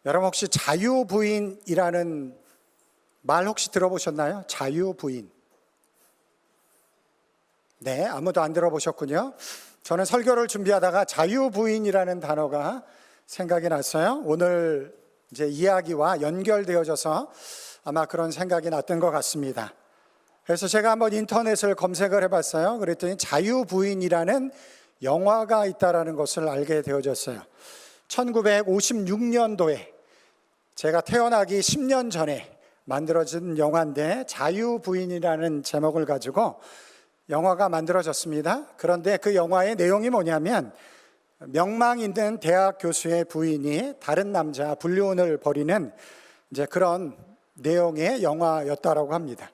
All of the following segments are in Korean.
여러분 혹시 자유부인이라는 말 혹시 들어보셨나요? 자유부인. 네, 아무도 안 들어보셨군요. 저는 설교를 준비하다가 자유부인이라는 단어가 생각이 났어요. 오늘 이제 이야기와 연결되어져서 아마 그런 생각이 났던 것 같습니다. 그래서 제가 한번 인터넷을 검색을 해봤어요. 그랬더니 자유부인이라는 영화가 있다는 것을 알게 되어졌어요. 1956년도에 제가 태어나기 10년 전에 만들어진 영화인데 자유부인이라는 제목을 가지고 영화가 만들어졌습니다. 그런데 그 영화의 내용이 뭐냐면 명망 있는 대학 교수의 부인이 다른 남자 불륜을 벌이는 이제 그런 내용의 영화였다라고 합니다.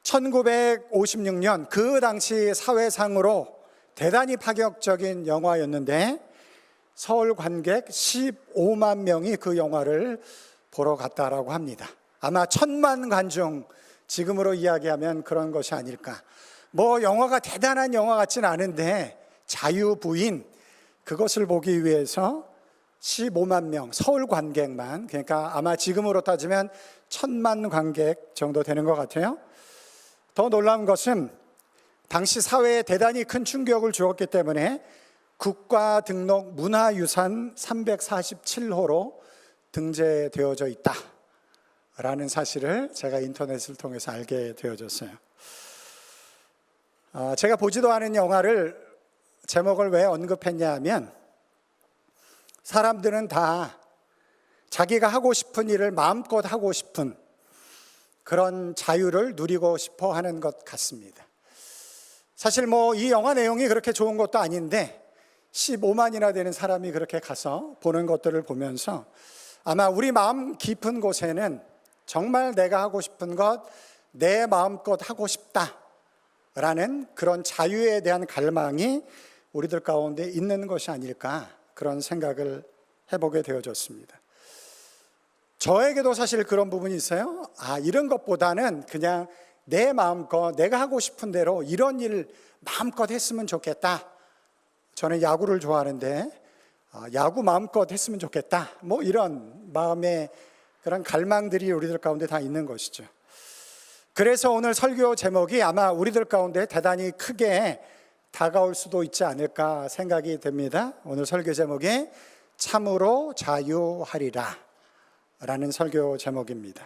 1956년 그 당시 사회상으로 대단히 파격적인 영화였는데 서울 관객 15만 명이 그 영화를 보러 갔다라고 합니다. 아마 1000만 관중, 지금으로 이야기하면 그런 것이 아닐까. 뭐 영화가 대단한 영화 같지는 않은데 자유부인, 그것을 보기 위해서 15만 명, 서울 관객만, 그러니까 아마 지금으로 따지면 1000만 관객 정도 되는 것 같아요. 더 놀라운 것은 당시 사회에 대단히 큰 충격을 주었기 때문에 국가 등록 문화유산 347호로 등재되어져 있다라는 사실을 제가 인터넷을 통해서 알게 되어졌어요. 제가 보지도 않은 영화를 제목을 왜 언급했냐 하면 사람들은 다 자기가 하고 싶은 일을 마음껏 하고 싶은 그런 자유를 누리고 싶어 하는 것 같습니다. 사실 뭐 이 영화 내용이 그렇게 좋은 것도 아닌데 15만이나 되는 사람이 그렇게 가서 보는 것들을 보면서 아마 우리 마음 깊은 곳에는 정말 내가 하고 싶은 것, 내 마음껏 하고 싶다라는 그런 자유에 대한 갈망이 우리들 가운데 있는 것이 아닐까, 그런 생각을 해보게 되어졌습니다. 저에게도 사실 그런 부분이 있어요. 이런 것보다는 그냥 내 마음껏 내가 하고 싶은 대로 이런 일 마음껏 했으면 좋겠다. 저는 야구를 좋아하는데 야구 마음껏 했으면 좋겠다. 뭐 이런 마음의 그런 갈망들이 우리들 가운데 다 있는 것이죠. 그래서 오늘 설교 제목이 아마 우리들 가운데 대단히 크게 다가올 수도 있지 않을까 생각이 됩니다. 오늘 설교 제목이 참으로 자유하리라 라는 설교 제목입니다.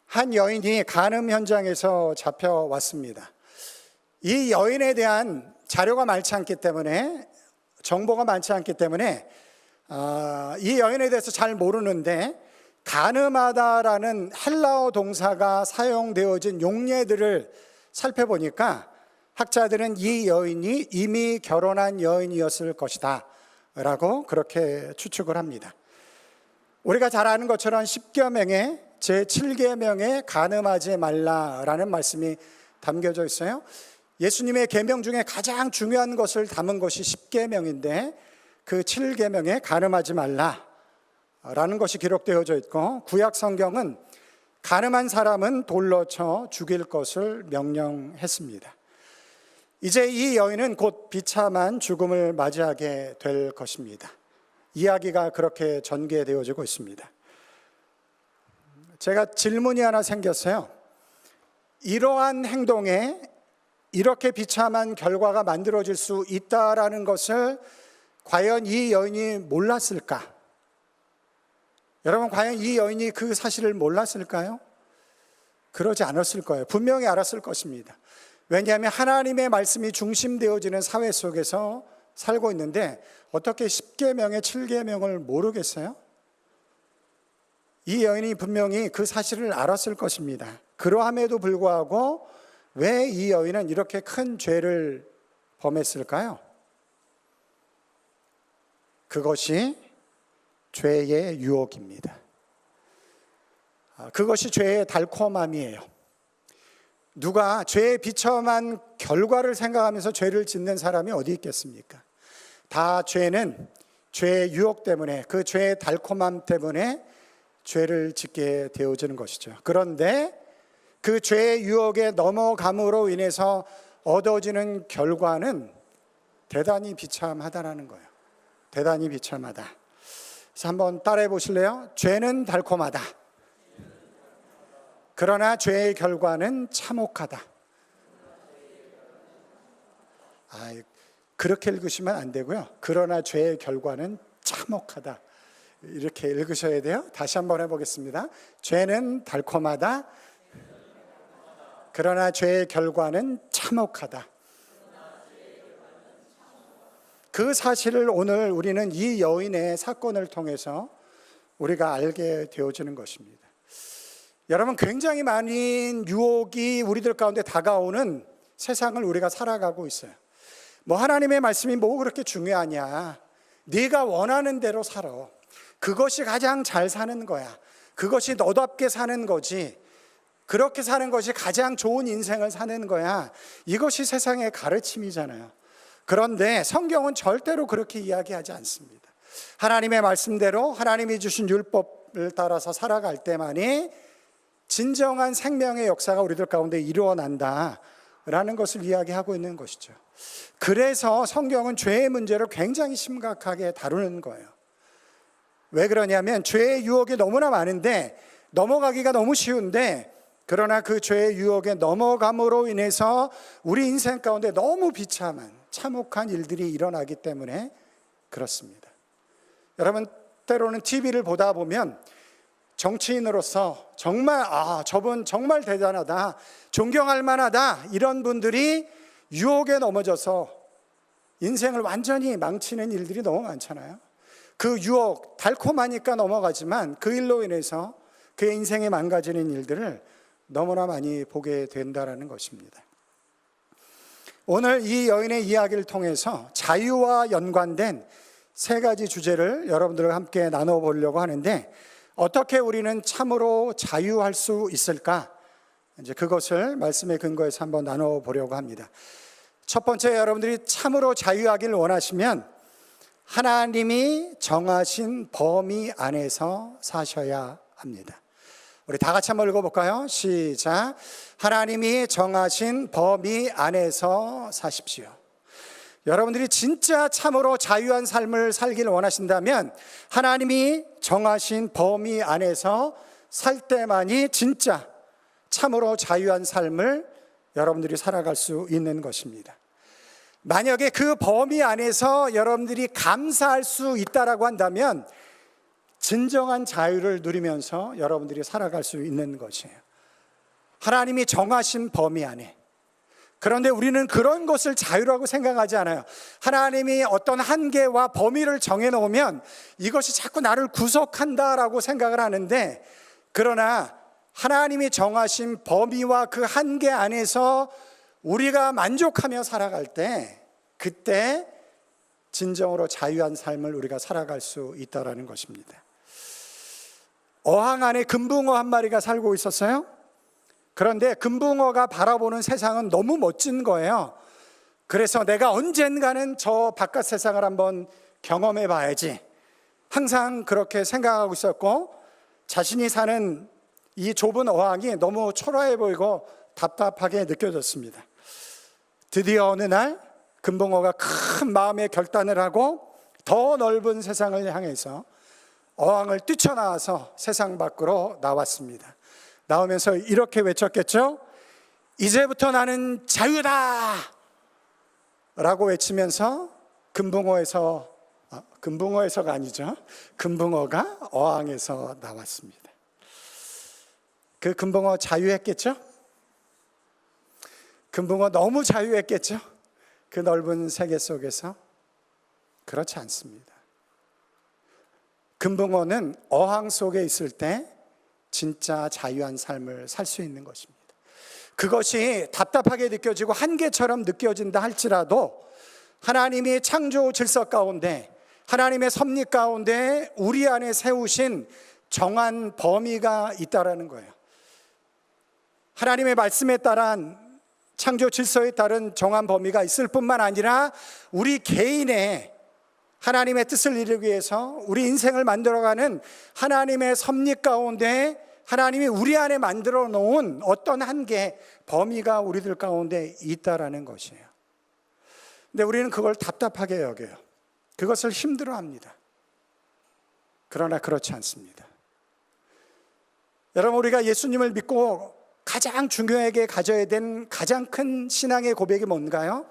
한 여인이 간음 현장에서 잡혀왔습니다. 이 여인에 대한 자료가 많지 않기 때문에, 정보가 많지 않기 때문에 이 여인에 대해서 잘 모르는데 간음하다라는 헬라어 동사가 사용되어진 용례들을 살펴보니까 학자들은 이 여인이 이미 결혼한 여인이었을 것이다 라고 그렇게 추측을 합니다. 우리가 잘 아는 것처럼 10계명의 제7계명에 간음하지 말라라는 말씀이 담겨져 있어요. 예수님의 계명 중에 가장 중요한 것을 담은 것이 10계명인데 그 7계명에 간음하지 말라라는 것이 기록되어져 있고, 구약 성경은 간음한 사람은 돌로 쳐 죽일 것을 명령했습니다. 이제 이 여인은 곧 비참한 죽음을 맞이하게 될 것입니다. 이야기가 그렇게 전개되어지고 있습니다. 제가 질문이 하나 생겼어요. 이러한 행동에 이렇게 비참한 결과가 만들어질 수 있다라는 것을 과연 이 여인이 몰랐을까? 여러분, 과연 이 여인이 그 사실을 몰랐을까요? 그러지 않았을 거예요. 분명히 알았을 것입니다. 왜냐하면 하나님의 말씀이 중심되어지는 사회 속에서 살고 있는데 어떻게 10계명의 7계명을 모르겠어요? 이 여인이 분명히 그 사실을 알았을 것입니다. 그러함에도 불구하고 왜 이 여인은 이렇게 큰 죄를 범했을까요? 그것이 죄의 유혹입니다. 그것이 죄의 달콤함이에요. 누가 죄의 비참한 결과를 생각하면서 죄를 짓는 사람이 어디 있겠습니까? 다 죄는 죄의 유혹 때문에, 그 죄의 달콤함 때문에 죄를 짓게 되어지는 것이죠. 그런데 그 죄의 유혹에 넘어감으로 인해서 얻어지는 결과는 대단히 비참하다라는 거예요. 대단히 비참하다. 그래서 한번 따라해 보실래요? 죄는 달콤하다. 그러나 죄의 결과는 참혹하다. 그렇게 읽으시면 안 되고요. 그러나 죄의 결과는 참혹하다. 이렇게 읽으셔야 돼요. 다시 한번 해보겠습니다. 죄는 달콤하다. 그러나 죄의 결과는 참혹하다. 그 사실을 오늘 우리는 이 여인의 사건을 통해서 우리가 알게 되어지는 것입니다. 여러분, 굉장히 많은 유혹이 우리들 가운데 다가오는 세상을 우리가 살아가고 있어요. 뭐 하나님의 말씀이 뭐 그렇게 중요하냐, 네가 원하는 대로 살아, 그것이 가장 잘 사는 거야, 그것이 너답게 사는 거지, 그렇게 사는 것이 가장 좋은 인생을 사는 거야, 이것이 세상의 가르침이잖아요. 그런데 성경은 절대로 그렇게 이야기하지 않습니다. 하나님의 말씀대로 하나님이 주신 율법을 따라서 살아갈 때만이 진정한 생명의 역사가 우리들 가운데 이루어난다라는 것을 이야기하고 있는 것이죠. 그래서 성경은 죄의 문제를 굉장히 심각하게 다루는 거예요. 왜 그러냐면 죄의 유혹이 너무나 많은데, 넘어가기가 너무 쉬운데, 그러나 그 죄의 유혹에 넘어감으로 인해서 우리 인생 가운데 너무 비참한 참혹한 일들이 일어나기 때문에 그렇습니다. 여러분, 때로는 TV를 보다 보면 정치인으로서 정말 저분 정말 대단하다, 존경할 만하다, 이런 분들이 유혹에 넘어져서 인생을 완전히 망치는 일들이 너무 많잖아요. 그 유혹, 달콤하니까 넘어가지만 그 일로 인해서 그의 인생이 망가지는 일들을 너무나 많이 보게 된다는 것입니다. 오늘 이 여인의 이야기를 통해서 자유와 연관된 세 가지 주제를 여러분들과 함께 나눠보려고 하는데, 어떻게 우리는 참으로 자유할 수 있을까? 이제 그것을 말씀의 근거에서 한번 나눠보려고 합니다. 첫 번째, 여러분들이 참으로 자유하기를 원하시면 하나님이 정하신 범위 안에서 사셔야 합니다. 우리 다 같이 한번 읽어볼까요? 시작. 하나님이 정하신 범위 안에서 사십시오. 여러분들이 진짜 참으로 자유한 삶을 살기를 원하신다면 하나님이 정하신 범위 안에서 살 때만이 진짜 참으로 자유한 삶을 여러분들이 살아갈 수 있는 것입니다. 만약에 그 범위 안에서 여러분들이 감사할 수 있다라고 한다면 진정한 자유를 누리면서 여러분들이 살아갈 수 있는 것이에요. 하나님이 정하신 범위 안에. 그런데 우리는 그런 것을 자유라고 생각하지 않아요. 하나님이 어떤 한계와 범위를 정해놓으면 이것이 자꾸 나를 구속한다라고 생각을 하는데, 그러나 하나님이 정하신 범위와 그 한계 안에서 우리가 만족하며 살아갈 때, 그때 진정으로 자유한 삶을 우리가 살아갈 수 있다는 것입니다. 어항 안에 금붕어 한 마리가 살고 있었어요. 그런데 금붕어가 바라보는 세상은 너무 멋진 거예요. 그래서 내가 언젠가는 저 바깥 세상을 한번 경험해 봐야지, 항상 그렇게 생각하고 있었고, 자신이 사는 이 좁은 어항이 너무 초라해 보이고 답답하게 느껴졌습니다. 드디어 어느 날 금붕어가 큰 마음의 결단을 하고 더 넓은 세상을 향해서 어항을 뛰쳐나와서 세상 밖으로 나왔습니다. 나오면서 이렇게 외쳤겠죠? 이제부터 나는 자유다! 라고 외치면서 금붕어에서가 아니죠. 금붕어가 어항에서 나왔습니다. 그 금붕어 자유했겠죠? 금붕어 너무 자유했겠죠? 그 넓은 세계 속에서. 그렇지 않습니다. 금붕어는 어항 속에 있을 때 진짜 자유한 삶을 살 수 있는 것입니다. 그것이 답답하게 느껴지고 한계처럼 느껴진다 할지라도 하나님이 창조 질서 가운데, 하나님의 섭리 가운데 우리 안에 세우신 정한 범위가 있다라는 거예요. 하나님의 말씀에 따른 창조 질서에 따른 정한 범위가 있을 뿐만 아니라 우리 개인의 하나님의 뜻을 이루기 위해서 우리 인생을 만들어가는 하나님의 섭리 가운데 하나님이 우리 안에 만들어 놓은 어떤 한계, 범위가 우리들 가운데 있다라는 것이에요. 근데 우리는 그걸 답답하게 여겨요. 그것을 힘들어합니다. 그러나 그렇지 않습니다. 여러분, 우리가 예수님을 믿고 가장 중요하게 가져야 된 가장 큰 신앙의 고백이 뭔가요?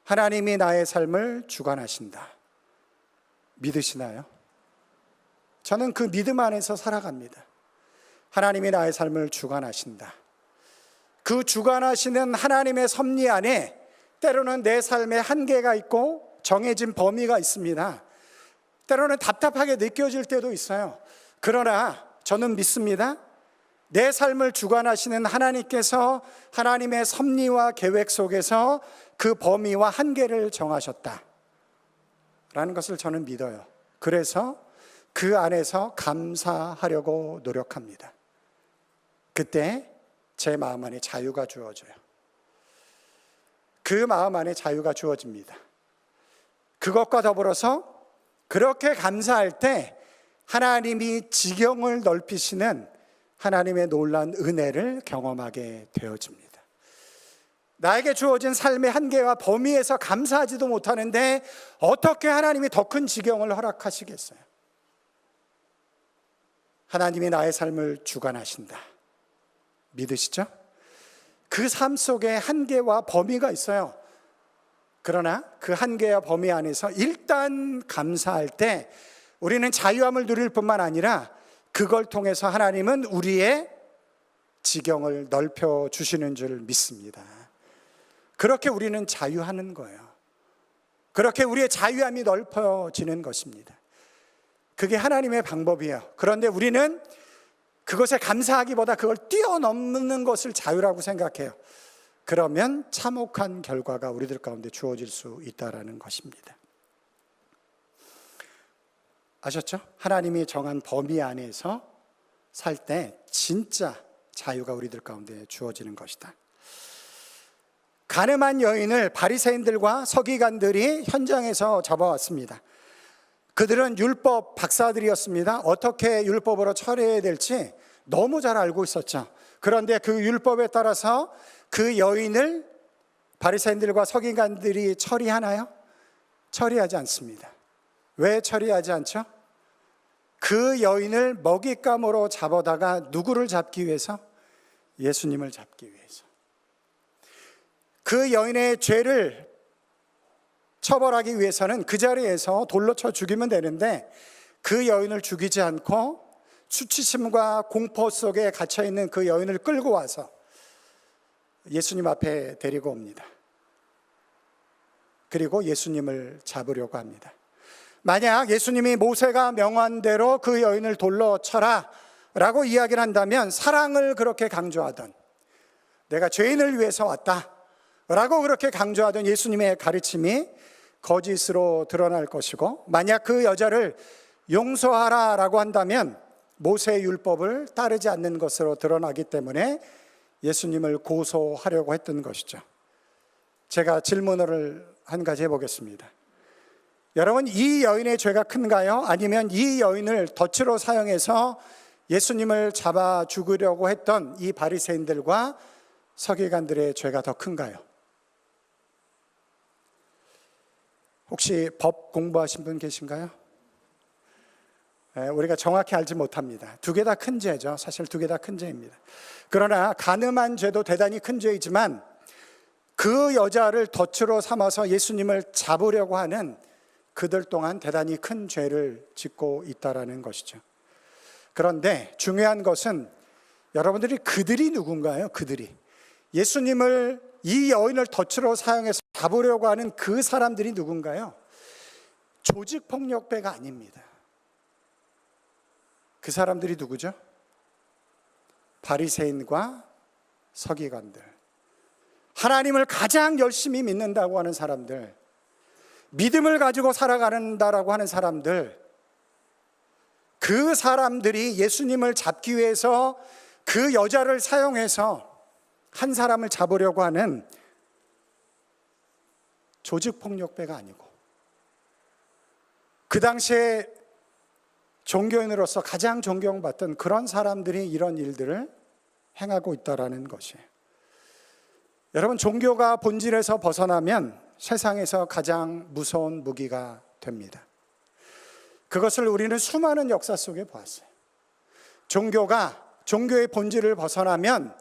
하나님이 나의 삶을 주관하신다. 믿으시나요? 저는 그 믿음 안에서 살아갑니다. 하나님이 나의 삶을 주관하신다. 그 주관하시는 하나님의 섭리 안에 때로는 내 삶에 한계가 있고 정해진 범위가 있습니다. 때로는 답답하게 느껴질 때도 있어요. 그러나 저는 믿습니다. 내 삶을 주관하시는 하나님께서 하나님의 섭리와 계획 속에서 그 범위와 한계를 정하셨다 라는 것을 저는 믿어요. 그래서 그 안에서 감사하려고 노력합니다. 그때 제 마음 안에 자유가 주어져요. 그 마음 안에 자유가 주어집니다. 그것과 더불어서 그렇게 감사할 때 하나님이 지경을 넓히시는 하나님의 놀라운 은혜를 경험하게 되어집니다. 나에게 주어진 삶의 한계와 범위에서 감사하지도 못하는데 어떻게 하나님이 더 큰 지경을 허락하시겠어요? 하나님이 나의 삶을 주관하신다. 믿으시죠? 그 삶 속에 한계와 범위가 있어요. 그러나 그 한계와 범위 안에서 일단 감사할 때 우리는 자유함을 누릴 뿐만 아니라 그걸 통해서 하나님은 우리의 지경을 넓혀 주시는 줄 믿습니다. 그렇게 우리는 자유하는 거예요. 그렇게 우리의 자유함이 넓어지는 것입니다. 그게 하나님의 방법이에요. 그런데 우리는 그것에 감사하기보다 그걸 뛰어넘는 것을 자유라고 생각해요. 그러면 참혹한 결과가 우리들 가운데 주어질 수 있다는 것입니다. 아셨죠? 하나님이 정한 범위 안에서 살 때 진짜 자유가 우리들 가운데 주어지는 것이다. 가늠한 여인을 바리새인들과 서기관들이 현장에서 잡아왔습니다. 그들은 율법 박사들이었습니다. 어떻게 율법으로 처리해야 될지 너무 잘 알고 있었죠. 그런데 그 율법에 따라서 그 여인을 바리새인들과 서기관들이 처리하나요? 처리하지 않습니다. 왜 처리하지 않죠? 그 여인을 먹잇감으로 잡아다가 누구를 잡기 위해서? 예수님을 잡기 위해서. 그 여인의 죄를 처벌하기 위해서는 그 자리에서 돌로 쳐 죽이면 되는데 그 여인을 죽이지 않고 수치심과 공포 속에 갇혀있는 그 여인을 끌고 와서 예수님 앞에 데리고 옵니다. 그리고 예수님을 잡으려고 합니다. 만약 예수님이 모세가 명한 대로 그 여인을 돌로 쳐라 라고 이야기를 한다면 사랑을 그렇게 강조하던, 내가 죄인을 위해서 왔다 라고 그렇게 강조하던 예수님의 가르침이 거짓으로 드러날 것이고, 만약 그 여자를 용서하라 라고 한다면 모세의 율법을 따르지 않는 것으로 드러나기 때문에 예수님을 고소하려고 했던 것이죠. 제가 질문을 한 가지 해보겠습니다. 여러분, 이 여인의 죄가 큰가요? 아니면 이 여인을 덫으로 사용해서 예수님을 잡아 죽으려고 했던 이 바리새인들과 서기관들의 죄가 더 큰가요? 혹시 법 공부하신 분 계신가요? 우리가 정확히 알지 못합니다. 두 개 다 큰 죄죠. 사실 두 개 다 큰 죄입니다. 그러나 간음한 죄도 대단히 큰 죄이지만 그 여자를 덫으로 삼아서 예수님을 잡으려고 하는 그들 또한 대단히 큰 죄를 짓고 있다는 것이죠. 그런데 중요한 것은 여러분들이 그들이 누군가요? 그들이 예수님을, 이 여인을 덫으로 사용해서 잡으려고 하는 그 사람들이 누군가요? 조직폭력배가 아닙니다. 그 사람들이 누구죠? 바리새인과 서기관들, 하나님을 가장 열심히 믿는다고 하는 사람들, 믿음을 가지고 살아간다라고 하는 사람들, 그 사람들이 예수님을 잡기 위해서 그 여자를 사용해서 한 사람을 잡으려고 하는 조직폭력배가 아니고, 그 당시에 종교인으로서 가장 존경받던 그런 사람들이 이런 일들을 행하고 있다는 것이에요. 여러분, 종교가 본질에서 벗어나면 세상에서 가장 무서운 무기가 됩니다. 그것을 우리는 수많은 역사 속에 보았어요. 종교의 본질을 벗어나면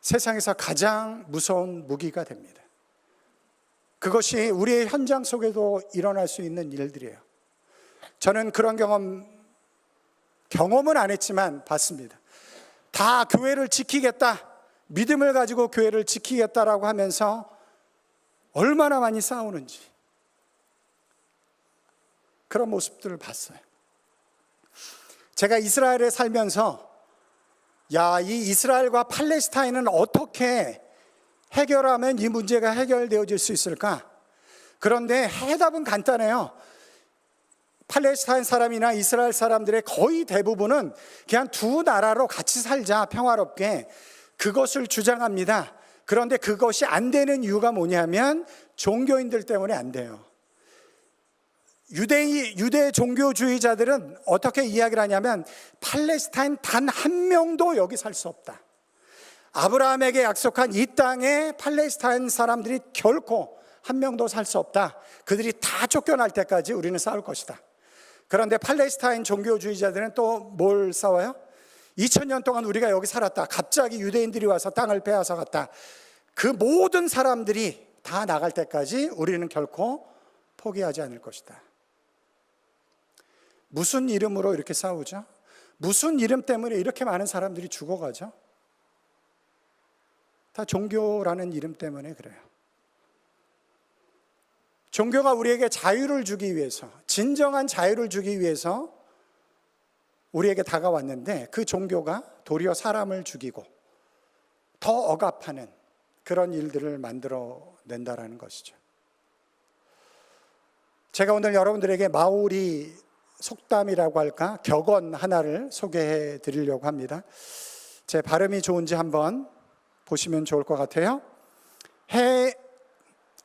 세상에서 가장 무서운 무기가 됩니다. 그것이 우리의 현장 속에도 일어날 수 있는 일들이에요. 저는 그런 경험은 안 했지만 봤습니다. 다 교회를 지키겠다, 믿음을 가지고 교회를 지키겠다라고 하면서 얼마나 많이 싸우는지 그런 모습들을 봤어요. 제가 이스라엘에 살면서 이 이스라엘과 팔레스타인은 어떻게 해결하면 이 문제가 해결되어질 수 있을까? 그런데 해답은 간단해요. 팔레스타인 사람이나 이스라엘 사람들의 거의 대부분은 그냥 두 나라로 같이 살자, 평화롭게, 그것을 주장합니다. 그런데 그것이 안 되는 이유가 뭐냐면 종교인들 때문에 안 돼요. 유대 종교주의자들은 어떻게 이야기를 하냐면 팔레스타인 단 한 명도 여기 살 수 없다. 아브라함에게 약속한 이 땅에 팔레스타인 사람들이 결코 한 명도 살 수 없다. 그들이 다 쫓겨날 때까지 우리는 싸울 것이다. 그런데 팔레스타인 종교주의자들은 또 뭘 싸워요? 2000년 동안 우리가 여기 살았다. 갑자기 유대인들이 와서 땅을 빼앗아 갔다. 그 모든 사람들이 다 나갈 때까지 우리는 결코 포기하지 않을 것이다. 무슨 이름으로 이렇게 싸우죠? 무슨 이름 때문에 이렇게 많은 사람들이 죽어가죠? 다 종교라는 이름 때문에 그래요. 종교가 우리에게 자유를 주기 위해서, 진정한 자유를 주기 위해서 우리에게 다가왔는데 그 종교가 도리어 사람을 죽이고 더 억압하는 그런 일들을 만들어낸다라는 것이죠. 제가 오늘 여러분들에게 마오리 속담이라고 할까? 격언 하나를 소개해 드리려고 합니다. 제 발음이 좋은지 한번 보시면 좋을 것 같아요. 해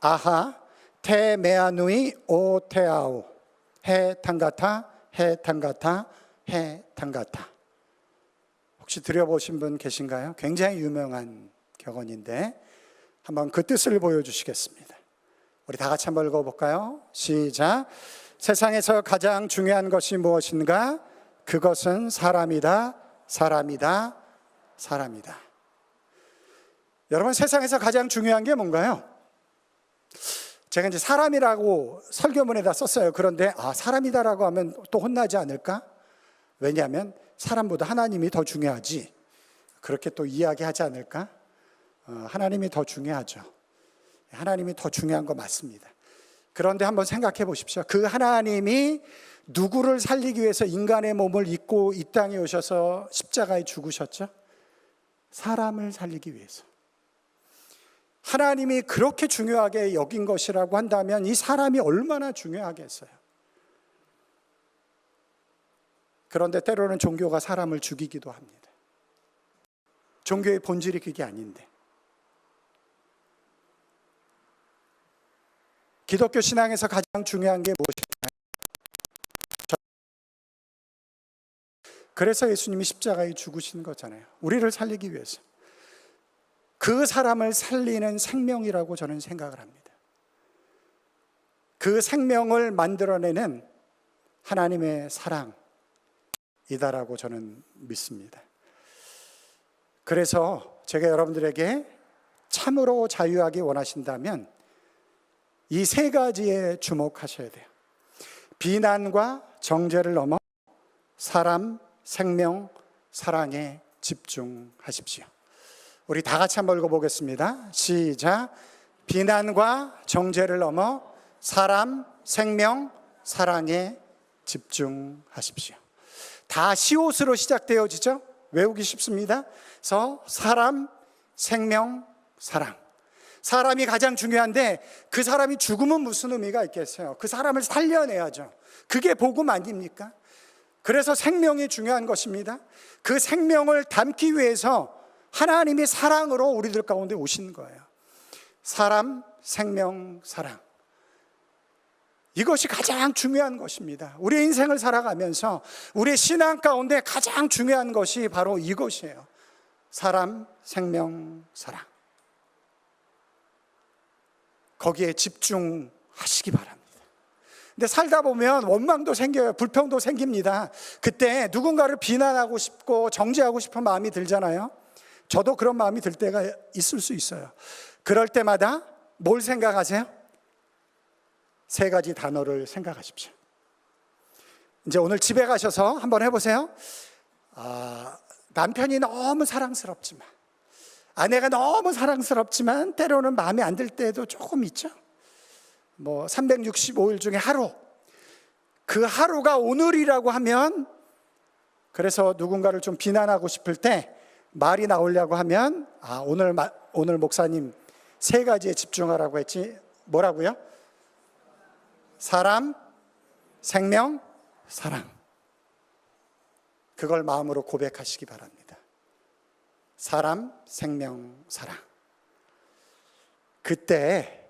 아하 테 메아누이 오 테아오 해 탕가타 해 탕가타 해 탕가타. 혹시 들어보신 분 계신가요? 굉장히 유명한 격언인데 한번 그 뜻을 보여주시겠습니다. 우리 다 같이 한번 읽어볼까요? 시작. 세상에서 가장 중요한 것이 무엇인가? 그것은 사람이다, 사람이다, 사람이다. 여러분, 세상에서 가장 중요한 게 뭔가요? 제가 이제 사람이라고 설교문에다 썼어요. 그런데 사람이다라고 하면 또 혼나지 않을까? 왜냐하면 사람보다 하나님이 더 중요하지. 그렇게 또 이야기하지 않을까? 하나님이 더 중요하죠. 하나님이 더 중요한 거 맞습니다. 그런데 한번 생각해 보십시오. 그 하나님이 누구를 살리기 위해서 인간의 몸을 입고 이 땅에 오셔서 십자가에 죽으셨죠? 사람을 살리기 위해서. 하나님이 그렇게 중요하게 여긴 것이라고 한다면 이 사람이 얼마나 중요하겠어요. 그런데 때로는 종교가 사람을 죽이기도 합니다. 종교의 본질이 그게 아닌데. 기독교 신앙에서 가장 중요한 게 무엇일까요? 그래서 예수님이 십자가에 죽으신 거잖아요. 우리를 살리기 위해서. 그 사람을 살리는 생명이라고 저는 생각을 합니다. 그 생명을 만들어내는 하나님의 사랑이다라고 저는 믿습니다. 그래서 제가 여러분들에게 참으로 자유하기 원하신다면 이 세 가지에 주목하셔야 돼요. 비난과 정죄를 넘어 사람, 생명, 사랑에 집중하십시오. 우리 다 같이 한번 읽어보겠습니다. 시작. 비난과 정죄를 넘어 사람, 생명, 사랑에 집중하십시오. 다 시옷으로 시작되어지죠? 외우기 쉽습니다. 그래서 사람, 생명, 사랑. 사람이 가장 중요한데 그 사람이 죽으면 무슨 의미가 있겠어요? 그 사람을 살려내야죠. 그게 복음 아닙니까? 그래서 생명이 중요한 것입니다. 그 생명을 담기 위해서 하나님이 사랑으로 우리들 가운데 오신 거예요. 사람, 생명, 사랑. 이것이 가장 중요한 것입니다. 우리의 인생을 살아가면서 우리의 신앙 가운데 가장 중요한 것이 바로 이것이에요. 사람, 생명, 사랑. 거기에 집중하시기 바랍니다. 근데 살다 보면 원망도 생겨요. 불평도 생깁니다. 그때 누군가를 비난하고 싶고 정죄하고 싶은 마음이 들잖아요. 저도 그런 마음이 들 때가 있을 수 있어요. 그럴 때마다 뭘 생각하세요? 세 가지 단어를 생각하십시오. 이제 오늘 집에 가셔서 한번 해보세요. 남편이 너무 사랑스럽지만, 아내가 너무 사랑스럽지만 때로는 마음에 안 들 때도 조금 있죠. 365일 중에 하루, 그 하루가 오늘이라고 하면, 그래서 누군가를 좀 비난하고 싶을 때 말이 나오려고 하면 오늘 목사님 세 가지에 집중하라고 했지. 뭐라고요? 사람, 생명, 사랑. 그걸 마음으로 고백하시기 바랍니다. 사람, 생명, 사랑. 그때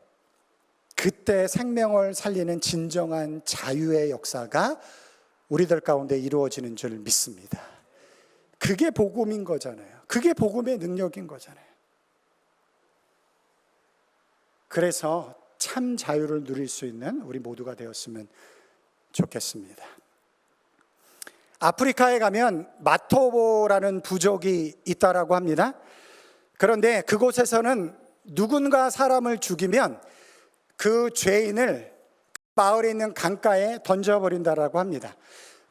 생명을 살리는 진정한 자유의 역사가 우리들 가운데 이루어지는 줄 믿습니다. 그게 복음인 거잖아요. 그게 복음의 능력인 거잖아요. 그래서 참 자유를 누릴 수 있는 우리 모두가 되었으면 좋겠습니다. 아프리카에 가면 마토보라는 부족이 있다라고 합니다. 그런데 그곳에서는 누군가 사람을 죽이면 그 죄인을 마을에 있는 강가에 던져버린다라고 합니다.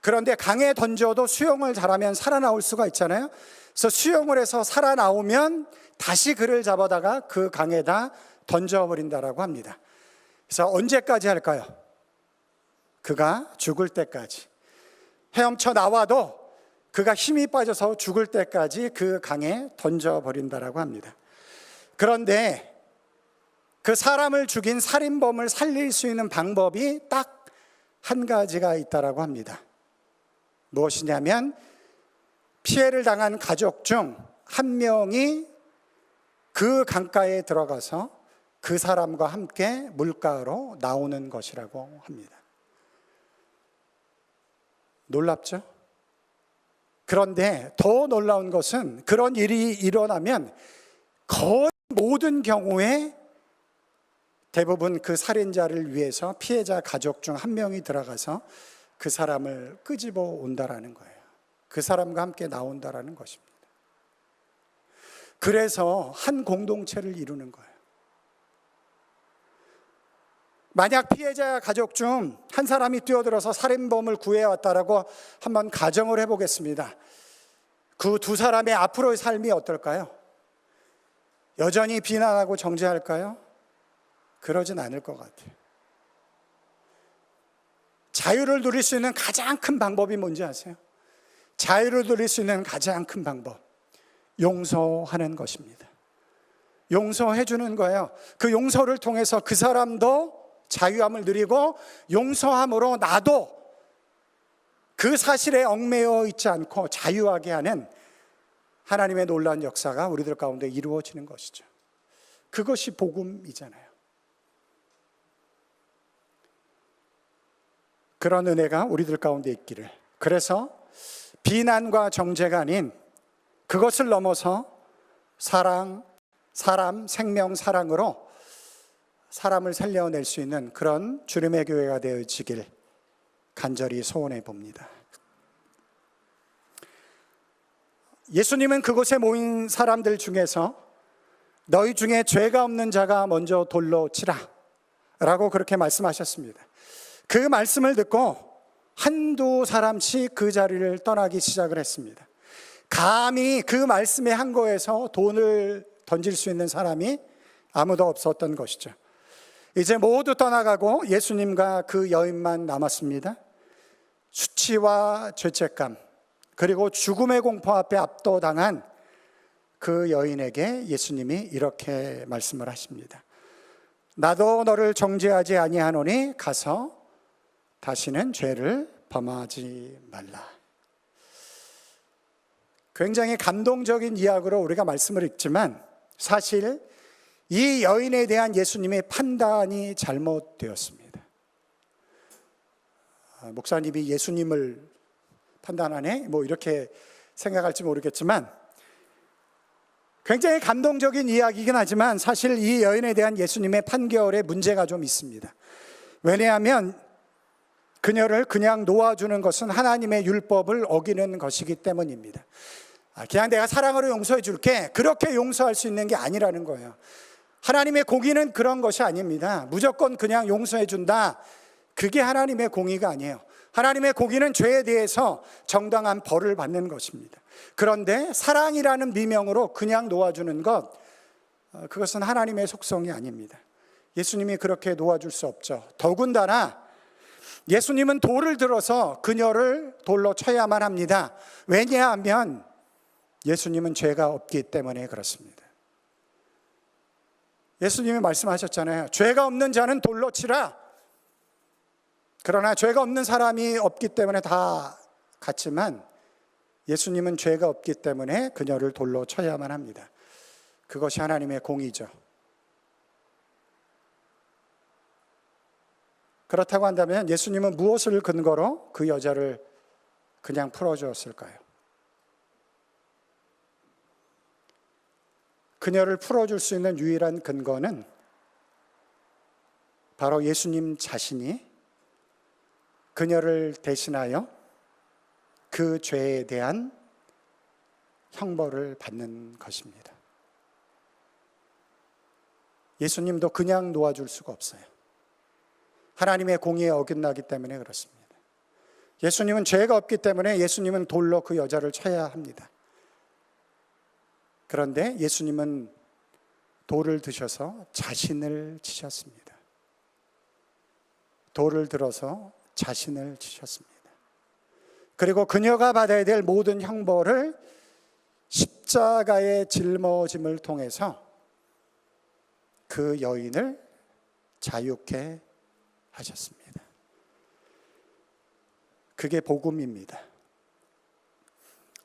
그런데 강에 던져도 수영을 잘하면 살아나올 수가 있잖아요. 그래서 수영을 해서 살아나오면 다시 그를 잡아다가 그 강에다 던져버린다라고 합니다. 그래서 언제까지 할까요? 그가 죽을 때까지. 헤엄쳐 나와도 그가 힘이 빠져서 죽을 때까지 그 강에 던져버린다라고 합니다. 그런데 그 사람을 죽인 살인범을 살릴 수 있는 방법이 딱 한 가지가 있다라고 합니다. 무엇이냐면 피해를 당한 가족 중 한 명이 그 강가에 들어가서 그 사람과 함께 물가로 나오는 것이라고 합니다. 놀랍죠? 그런데 더 놀라운 것은 그런 일이 일어나면 거의 모든 경우에 대부분 그 살인자를 위해서 피해자 가족 중 한 명이 들어가서 그 사람을 끄집어 온다라는 거예요. 그 사람과 함께 나온다라는 것입니다. 그래서 한 공동체를 이루는 거예요. 만약 피해자 가족 중 한 사람이 뛰어들어서 살인범을 구해왔다라고 한번 가정을 해보겠습니다. 그 두 사람의 앞으로의 삶이 어떨까요? 여전히 비난하고 정죄할까요? 그러진 않을 것 같아요. 자유를 누릴 수 있는 가장 큰 방법이 뭔지 아세요? 자유를 누릴 수 있는 가장 큰 방법, 용서하는 것입니다. 용서해 주는 거예요. 그 용서를 통해서 그 사람도 자유함을 누리고, 용서함으로 나도 그 사실에 얽매여 있지 않고 자유하게 하는 하나님의 놀라운 역사가 우리들 가운데 이루어지는 것이죠. 그것이 복음이잖아요. 그런 은혜가 우리들 가운데 있기를. 그래서 비난과 정죄가 아닌 그것을 넘어서 사랑, 사람, 생명, 사랑으로 사람을 살려낼 수 있는 그런 주님의 교회가 되어지길 간절히 소원해 봅니다. 예수님은 그곳에 모인 사람들 중에서 너희 중에 죄가 없는 자가 먼저 돌로 치라 라고 그렇게 말씀하셨습니다. 그 말씀을 듣고 한두 사람씩 그 자리를 떠나기 시작을 했습니다. 감히 그 말씀의 한거에서 돈을 던질 수 있는 사람이 아무도 없었던 것이죠. 이제 모두 떠나가고 예수님과 그 여인만 남았습니다. 수치와 죄책감, 그리고 죽음의 공포 앞에 압도당한 그 여인에게 예수님이 이렇게 말씀을 하십니다. 나도 너를 정죄하지 아니하노니 가서 다시는 죄를 범하지 말라. 굉장히 감동적인 이야기로 우리가 말씀을 읽지만 사실 이 여인에 대한 예수님의 판단이 잘못되었습니다. 목사님이 예수님을 판단하네? 이렇게 생각할지 모르겠지만 굉장히 감동적인 이야기이긴 하지만 사실 이 여인에 대한 예수님의 판결에 문제가 좀 있습니다. 왜냐하면 그녀를 그냥 놓아주는 것은 하나님의 율법을 어기는 것이기 때문입니다. 그냥 내가 사랑으로 용서해 줄게, 그렇게 용서할 수 있는 게 아니라는 거예요. 하나님의 공의는 그런 것이 아닙니다. 무조건 그냥 용서해 준다, 그게 하나님의 공의가 아니에요. 하나님의 공의는 죄에 대해서 정당한 벌을 받는 것입니다. 그런데 사랑이라는 미명으로 그냥 놓아주는 것, 그것은 하나님의 속성이 아닙니다. 예수님이 그렇게 놓아줄 수 없죠. 더군다나 예수님은 돌을 들어서 그녀를 돌로 쳐야만 합니다. 왜냐하면 예수님은 죄가 없기 때문에 그렇습니다. 예수님이 말씀하셨잖아요. 죄가 없는 자는 돌로 치라. 그러나 죄가 없는 사람이 없기 때문에 다 같지만 예수님은 죄가 없기 때문에 그녀를 돌로 쳐야만 합니다. 그것이 하나님의 공의죠. 그렇다고 한다면 예수님은 무엇을 근거로 그 여자를 그냥 풀어주었을까요? 그녀를 풀어줄 수 있는 유일한 근거는 바로 예수님 자신이 그녀를 대신하여 그 죄에 대한 형벌을 받는 것입니다. 예수님도 그냥 놓아줄 수가 없어요. 하나님의 공의에 어긋나기 때문에 그렇습니다. 예수님은 죄가 없기 때문에 예수님은 돌로 그 여자를 쳐야 합니다. 그런데 예수님은 돌을 드셔서 자신을 치셨습니다. 돌을 들어서 자신을 치셨습니다. 그리고 그녀가 받아야 될 모든 형벌을 십자가의 짊어짐을 통해서 그 여인을 자유케 하셨습니다. 그게 복음입니다.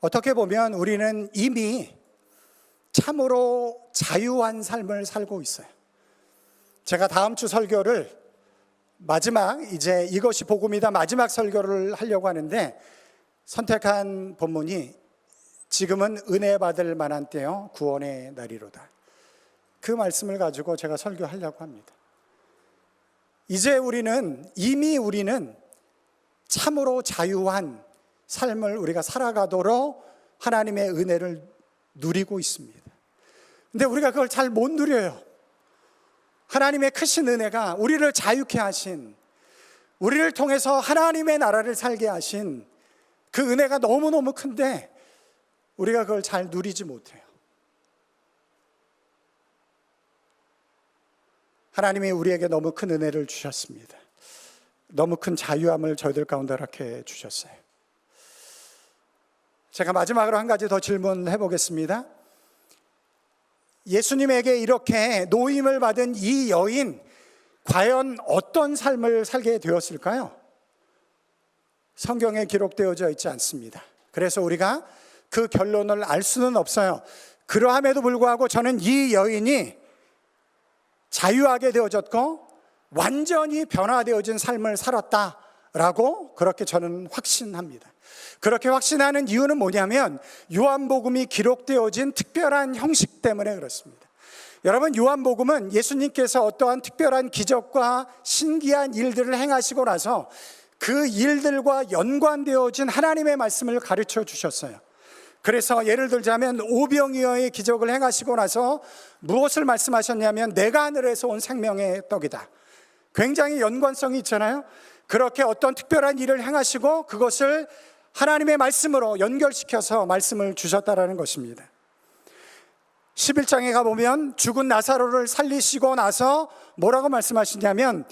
어떻게 보면 우리는 이미 참으로 자유한 삶을 살고 있어요. 제가 다음 주 설교를 마지막, 이제 이것이 복음이다 마지막 설교를 하려고 하는데 선택한 본문이 지금은 은혜 받을 만한 때요 구원의 날이로다. 그 말씀을 가지고 제가 설교하려고 합니다. 이제 이미 우리는 참으로 자유한 삶을 우리가 살아가도록 하나님의 은혜를 누리고 있습니다. 근데 우리가 그걸 잘 못 누려요. 하나님의 크신 은혜가 우리를 자유케 하신, 우리를 통해서 하나님의 나라를 살게 하신 그 은혜가 너무너무 큰데 우리가 그걸 잘 누리지 못해요. 하나님이 우리에게 너무 큰 은혜를 주셨습니다. 너무 큰 자유함을 저희들 가운데 허락해 주셨어요. 제가 마지막으로 한 가지 더 질문해 보겠습니다. 예수님에게 이렇게 노임을 받은 이 여인, 과연 어떤 삶을 살게 되었을까요? 성경에 기록되어져 있지 않습니다. 그래서 우리가 그 결론을 알 수는 없어요. 그러함에도 불구하고 저는 이 여인이 자유하게 되어졌고 완전히 변화되어진 삶을 살았다라고 그렇게 저는 확신합니다. 그렇게 확신하는 이유는 뭐냐면 요한복음이 기록되어진 특별한 형식 때문에 그렇습니다. 여러분, 요한복음은 예수님께서 어떠한 특별한 기적과 신기한 일들을 행하시고 나서 그 일들과 연관되어진 하나님의 말씀을 가르쳐 주셨어요. 그래서 예를 들자면 오병이어의 기적을 행하시고 나서 무엇을 말씀하셨냐면 내가 하늘에서 온 생명의 떡이다. 굉장히 연관성이 있잖아요. 그렇게 어떤 특별한 일을 행하시고 그것을 하나님의 말씀으로 연결시켜서 말씀을 주셨다라는 것입니다. 11장에 가보면 죽은 나사로를 살리시고 나서 뭐라고 말씀하시냐면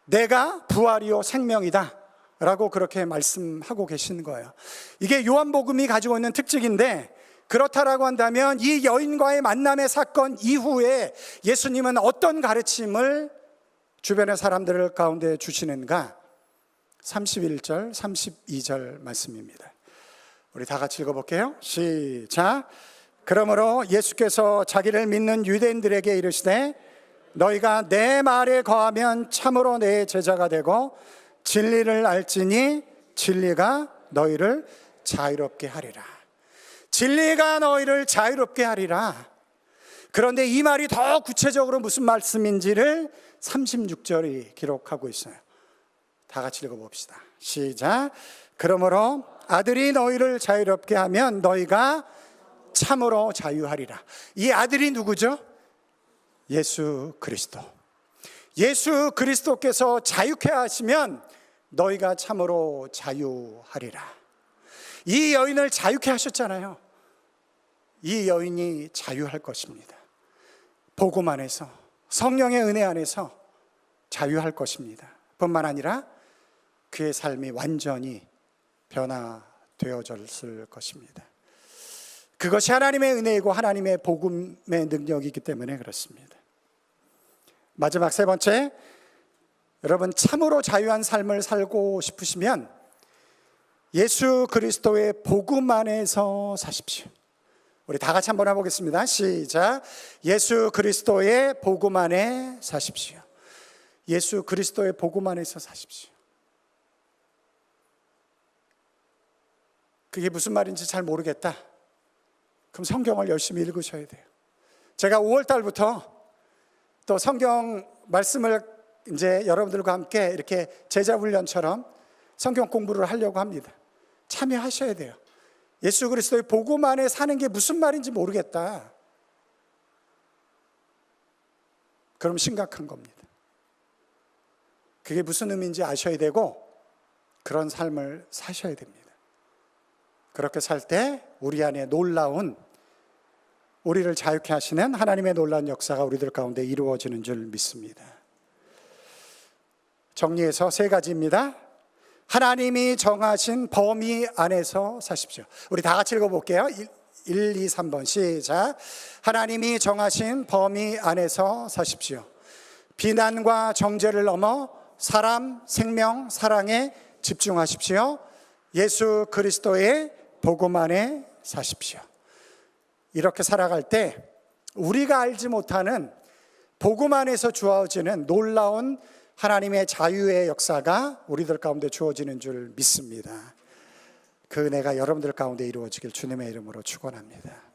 내가 부활이요 생명이다 라고 그렇게 말씀하고 계시는 거예요. 이게 요한복음이 가지고 있는 특징인데, 그렇다라고 한다면 이 여인과의 만남의 사건 이후에 예수님은 어떤 가르침을 주변의 사람들 가운데 주시는가? 31절, 32절 말씀입니다. 우리 다 같이 읽어볼게요. 시작. 그러므로 예수께서 자기를 믿는 유대인들에게 이르시되 너희가 내 말에 거하면 참으로 내 제자가 되고 진리를 알지니 진리가 너희를 자유롭게 하리라. 진리가 너희를 자유롭게 하리라. 그런데 이 말이 더 구체적으로 무슨 말씀인지를 36절이 기록하고 있어요. 다 같이 읽어봅시다. 시작. 그러므로 아들이 너희를 자유롭게 하면 너희가 참으로 자유하리라. 이 아들이 누구죠? 예수 그리스도. 예수 그리스도께서 자유케 하시면 너희가 참으로 자유하리라. 이 여인을 자유케 하셨잖아요. 이 여인이 자유할 것입니다. 복음 안에서, 성령의 은혜 안에서 자유할 것입니다. 뿐만 아니라 그의 삶이 완전히 변화되어졌을 것입니다. 그것이 하나님의 은혜이고 하나님의 복음의 능력이기 때문에 그렇습니다. 마지막 세 번째, 여러분 참으로 자유한 삶을 살고 싶으시면 예수 그리스도의 복음 안에서 사십시오. 우리 다 같이 한번 해보겠습니다. 시작. 예수 그리스도의 복음 안에 사십시오. 예수 그리스도의 복음 안에서 사십시오. 그게 무슨 말인지 잘 모르겠다. 그럼 성경을 열심히 읽으셔야 돼요. 제가 5월 달부터 또 성경 말씀을 이제 여러분들과 함께 이렇게 제자 훈련처럼 성경 공부를 하려고 합니다. 참여하셔야 돼요. 예수 그리스도의 복음 안에 사는 게 무슨 말인지 모르겠다. 그럼 심각한 겁니다. 그게 무슨 의미인지 아셔야 되고 그런 삶을 사셔야 됩니다. 그렇게 살 때 우리 안에 놀라운, 우리를 자유케 하시는 하나님의 놀라운 역사가 우리들 가운데 이루어지는 줄 믿습니다. 정리해서 세 가지입니다. 하나님이 정하신 범위 안에서 사십시오. 우리 다 같이 읽어볼게요. 1, 2, 3번 시작. 하나님이 정하신 범위 안에서 사십시오. 비난과 정죄를 넘어 사람, 생명, 사랑에 집중하십시오. 예수 그리스도의 복음 안에 사십시오. 이렇게 살아갈 때 우리가 알지 못하는 복음 안에서 주어지는 놀라운 하나님의 자유의 역사가 우리들 가운데 주어지는 줄 믿습니다. 그 은혜가 여러분들 가운데 이루어지길 주님의 이름으로 축원합니다.